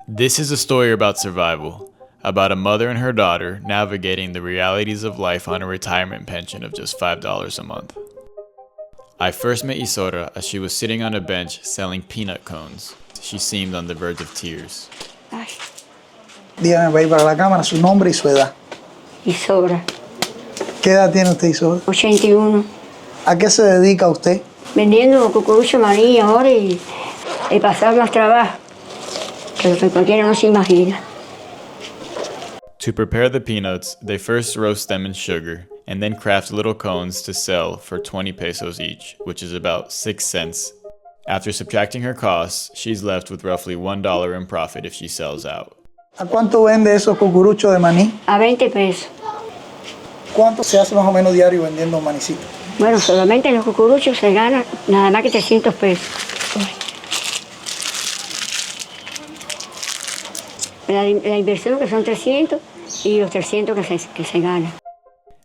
This is a story about survival, about a mother and her daughter navigating the realities of life on a retirement pension of just $5 a month. I first met Isora as she was sitting on a bench selling peanut cones. She seemed on the verge of tears. Ay, Dígame, va a ir para la cámara su nombre y su edad. Isora, ¿Qué edad tiene usted, Isora? 81. ¿A qué se dedica usted? Vendiendo cucurucho maní ahora y pasar más trabajo, que lo que cualquiera no se imagina. To prepare the peanuts, they first roast them in sugar and then craft little cones to sell for 20 pesos each, which is about 6 cents. After subtracting her costs, she's left with roughly $1 in profit if she sells out. ¿A cuánto vende esos cucuruchos de maní? A 20 pesos. ¿Cuánto se hace más o menos diario vendiendo manicito? Bueno, solamente en los cucuruchos se gana nada más que 300 pesos. La inversión que son 300 y los 300 que se ganan.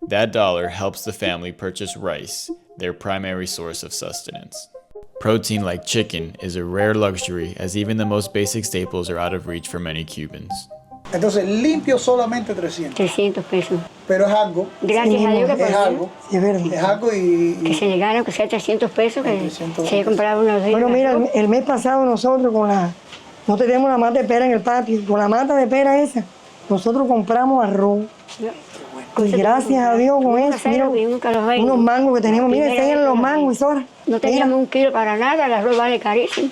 That dollar helps the family purchase rice, their primary source of sustenance. Protein like chicken is a rare luxury as even the most basic staples are out of reach for many Cubans. Entonces, limpio solamente 300. 300 pesos. Pero es algo. Gracias a Dios que Es por algo. Sí, es verdad. Es algo que se le ganan, que sea 300 pesos, que 300 se compraba unos días. Bueno, mira, el mes pasado nosotros no tenemos la mata de pera en el patio, con la mata de pera esa, nosotros compramos arroz. Y gracias a Dios con eso, mira, unos mangos que tenemos, mira, enséñale los mangos, Isora. No teníamos un kilo para nada, el arroz vale carísimo.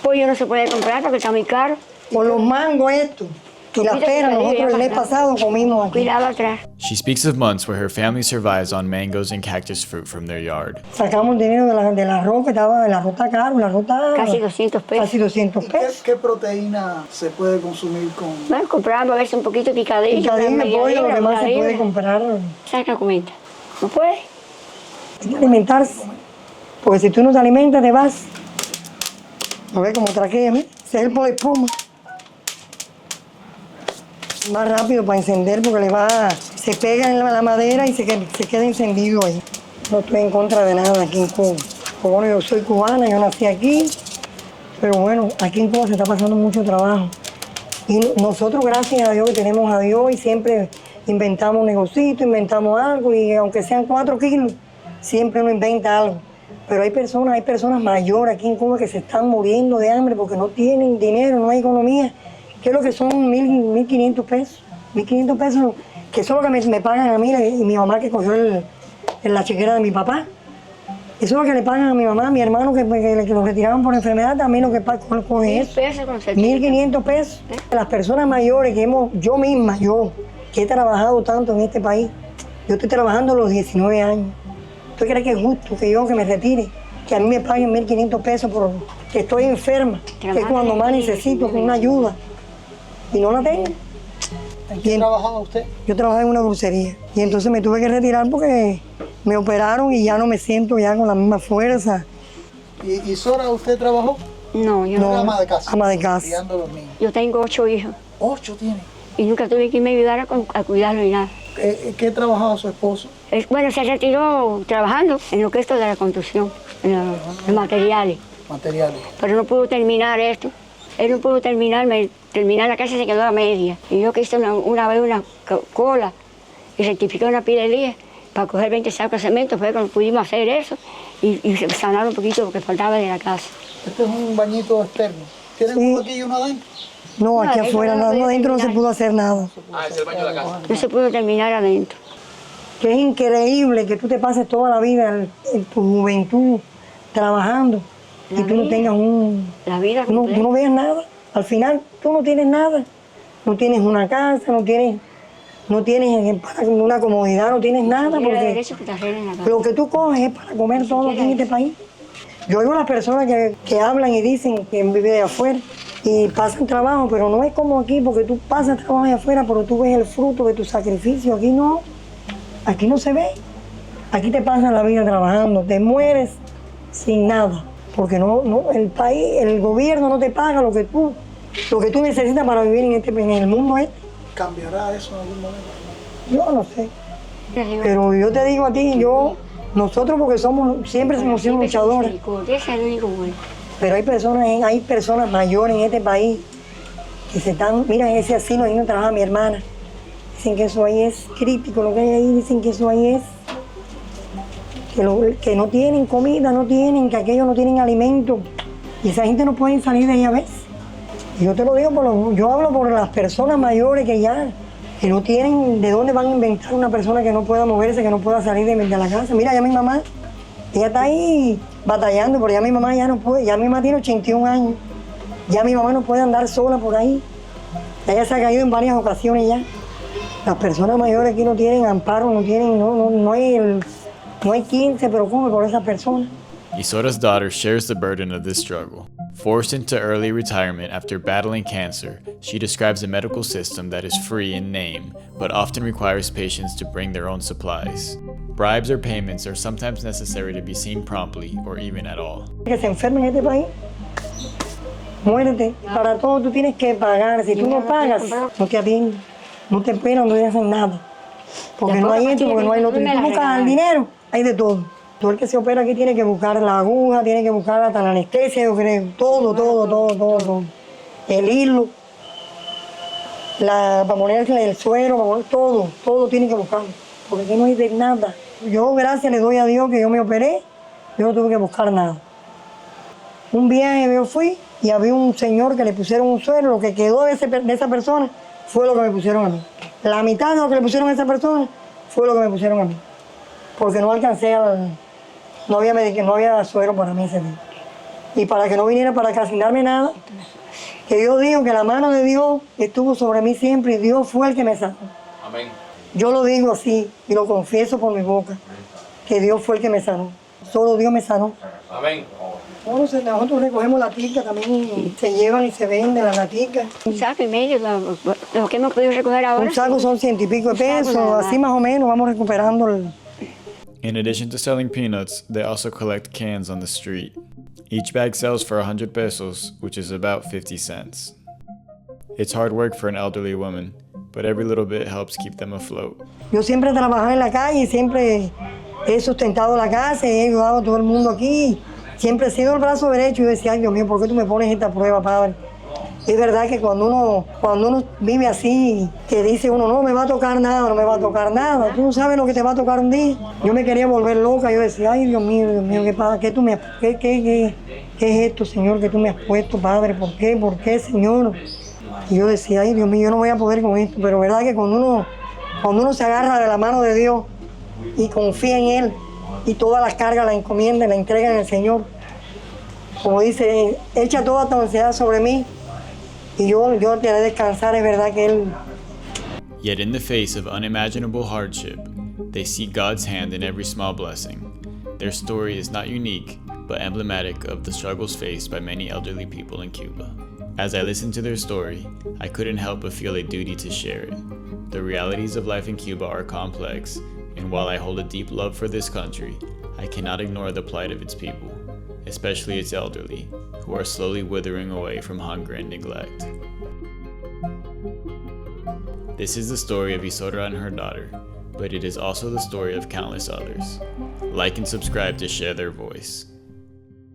Pollo no se puede comprar porque está muy caro. Con los mangos estos y las peras, nosotros el mes pasado comimos aquí. Cuidado atrás. She speaks of months where her family survives on mangoes and cactus fruit from their yard. Sacamos dinero del arroz, que estaba, el arroz está caro, el arroz está Casi 200 pesos. casi 200 pesos. ¿Qué proteína se puede consumir con...? Bueno, compramos a veces un poquito de picadillo. Picadillo de pollo, lo que más se puede comprar. Saca comida. ¿No puede? Hay que alimentarse, porque si tú no te alimentas te vas. ¿No ves como traquea, mira? Ese es el por espuma. Más rápido para encender porque se pega en la madera y se queda encendido ahí. No estoy en contra de nada aquí en Cuba. Pues bueno, yo soy cubana, yo nací aquí, pero bueno, aquí en Cuba se está pasando mucho trabajo. Y nosotros, gracias a Dios, que tenemos a Dios y siempre inventamos un negocito, inventamos algo y aunque sean 4 kilos, siempre uno inventa algo. Pero hay personas mayores aquí en Cuba que se están muriendo de hambre porque no tienen dinero, no hay economía. ¿Qué es lo que son 1.500 pesos? 1.500 pesos, que eso es lo que me pagan a mí y mi mamá que cogió la chequera de mi papá. Eso es lo que le pagan a mi mamá, a mi hermano que lo retiraron por enfermedad, también lo que coge eso. 1.500 pesos. Las personas mayores yo misma, que he trabajado tanto en este país, yo estoy trabajando a los 19 años. ¿Usted cree que es justo que me retire? Que a mí me paguen 1.500 pesos porque estoy enferma, que es cuando más necesito una ayuda. Y no la tengo. ¿En qué trabajaba usted? Yo trabajaba en una dulcería y entonces me tuve que retirar porque me operaron y ya no me siento ya con la misma fuerza. ¿Y Sora, usted trabajó? No, yo ¿Era no. ama de casa? Ama de casa. Criando a los niños. Yo tengo 8 hijos 8 tiene. y nunca tuve quien me ayudara a cuidarlo ni nada. ¿Qué trabajaba su esposo? Bueno, se retiró trabajando en lo que es esto de la construcción, en los materiales. Materiales. Pero no pudo terminar esto. Él no pudo terminar la casa, se quedó a media. Y yo que hice una vez una cola y rectifiqué una pilería para coger 20 sacos de cemento, fue cuando pudimos hacer eso y sanar un poquito lo que faltaba de la casa. Este es un bañito externo. ¿Tienen Sí. uno aquí y uno adentro? No, aquí adentro afuera, no podía adentro no se terminar. pudo hacer nada. No se pudo terminar adentro. Que es increíble que tú te pases toda la vida en tu juventud trabajando y tú no tengas La vida tú no veas nada. Al final tú no tienes nada. No tienes una casa, no tienes una comodidad, no tienes nada porque lo que tú coges es para comer todo aquí en este país. Yo oigo a las personas que hablan y dicen que viven de afuera y pasan trabajo, pero no es como aquí porque tú pasas trabajo de afuera, pero tú ves el fruto de tu sacrificio. Aquí no se ve. Aquí te pasas la vida trabajando, te mueres sin nada, porque el gobierno no te paga lo que tú necesitas para vivir en el mundo este. ¿Cambiará eso en algún momento? Yo no sé. Pero yo te digo a ti, nosotros porque siempre hemos sido luchadores. Ese es el único bueno. Pero hay personas mayores en este país que se están, mira, en ese asilo ahí no trabaja mi hermana. Dicen que eso ahí es crítico, lo que hay ahí, dicen que eso ahí es, que no tienen comida, no tienen, que aquellos no tienen alimento. Y esa gente no puede salir de ahí a veces. Y yo te lo digo, yo hablo por las personas mayores que no tienen de dónde van a inventar una persona que no pueda moverse, que no pueda salir de la casa. Mira, ya mi mamá, ella está ahí batallando, pero ya mi mamá ya no puede, ya mi mamá tiene 81 años. Ya mi mamá no puede andar sola por ahí. Ella se ha caído en varias ocasiones ya. Las personas mayores aquí no tienen amparo, no hay quien se preocupe por esas personas. Isora's daughter shares the burden of this struggle. Forced into early retirement after battling cancer, she describes a medical system that is free in name, but often requires patients to bring their own supplies. Bribes or payments are sometimes necessary to be seen promptly or even at all. Que se enferme en este país, muérete. Para todo tú tienes que pagar. Si tú no pagas, no te atienden, no te esperan, no te hacen nada. Porque no hay esto, porque no hay lo otro. Si tú buscas el dinero, hay de todo. Todo el que se opera aquí tiene que buscar la aguja, tiene que buscar hasta la anestesia, yo creo. Todo. El hilo, para ponerle el suero, para poner todo tiene que buscarlo. Porque aquí no hay de nada. Yo, gracias le doy a Dios que yo me operé, yo no tuve que buscar nada. Un viaje yo fui y había un señor que le pusieron un suero, lo que quedó de esa persona fue lo que me pusieron a mí. La mitad de lo que le pusieron a esa persona fue lo que me pusieron a mí. Porque no alcancé no había suero para mí ese día. Y para que no viniera para calcinarme nada, que Dios dijo que la mano de Dios estuvo sobre mí siempre y Dios fue el que me sanó. Amén. Yo lo digo así y lo confieso por mi boca, que Dios fue el que me sanó. Solo Dios me sanó. Amén. Bueno, nosotros recogemos la tica, también se llevan y se venden las laticas. Un saco y medio, lo que hemos podido recoger ahora. Un saco son 100 y pico de pesos, así más o menos vamos recuperando. In addition to selling peanuts, they also collect cans on the street. Each bag sells for 100 pesos, which is about 50 cents. It's hard work for an elderly woman, but every little bit helps keep them afloat. Yo siempre he trabajado en la calle, siempre he sustentado la casa, he ayudado a todo el mundo aquí. Siempre he sido el brazo derecho y yo decía, ay Dios mío, ¿por qué tú me pones esta prueba, Padre? Es verdad que cuando uno vive así, que dice uno, no me va a tocar nada, no me va a tocar nada, tú no sabes lo que te va a tocar un día. Yo me quería volver loca, yo decía, ay Dios mío, ¿qué pasa? ¿Qué es esto, Señor, que tú me has puesto, Padre? ¿Por qué, Señor? Y yo decía, ay Dios mío, yo no voy a poder con esto, pero verdad que cuando uno se agarra de la mano de Dios y confía en Él, y todas las cargas la encomienda, la entrega en el Señor, como dice, echa toda tu ansiedad sobre mí, y yo te haré descansar, es verdad que Él... Yet in the face of unimaginable hardship, they see God's hand in every small blessing. Their story is not unique, but emblematic of the struggles faced by many elderly people in Cuba. As I listened to their story, I couldn't help but feel a duty to share it. The realities of life in Cuba are complex, and while I hold a deep love for this country, I cannot ignore the plight of its people, especially its elderly, who are slowly withering away from hunger and neglect. This is the story of Isora and her daughter, but it is also the story of countless others. Like and subscribe to share their voice.